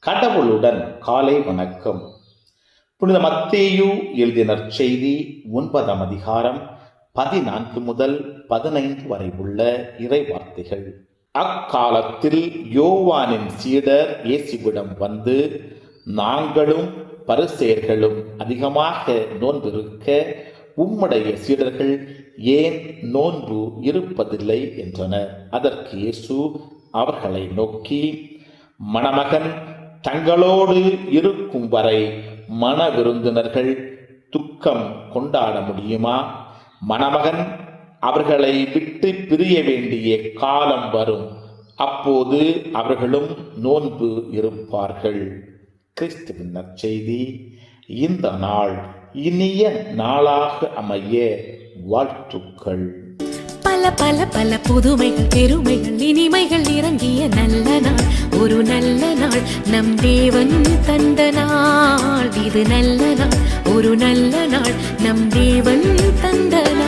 கடவுளுடன் காலை வணக்கம். புனித மத்தேயு எழுதிய நற்செய்தி 9ஆம் அதிகாரம் 14 முதல் 15 வரை உள்ள இறை வார்த்தைகள். அக்காலத்தில் யோவானின் சீடர் இயேசுவிடம் வந்து, நாங்களும் பரிசேயர்களும் அதிகமாக நோன்பிருக்க உம்முடைய சீடர்கள் ஏன் நோன்பு இருப்பதில்லை என்றனர். அதற்கு இயேசு அவர்களை நோக்கி, மணமகன் தங்களோடு இருக்கும் வரை மண விருந்தினர்கள் துக்கம் கொண்டாட முடியுமா? மணமகன் அவர்களை விட்டு பிரிய வேண்டிய காலம் வரும், அப்போது அவர்களும் நோன்பு இருப்பார்கள். கிறிஸ்துவின் நற்செய்தி. இந்த நாள் இனிய நாளாக அமைய வாழ்த்துக்கள். பல பல பல புதுமைகள், பெருமைகள், இனிமைகள் இறங்கிய நல்ல நாள், ஒரு நல்ல நாள், நம் தேவன் தந்த நாள். இது நல்ல நாள், ஒரு நல்ல நாள், நம் தேவன் தந்த நாள்.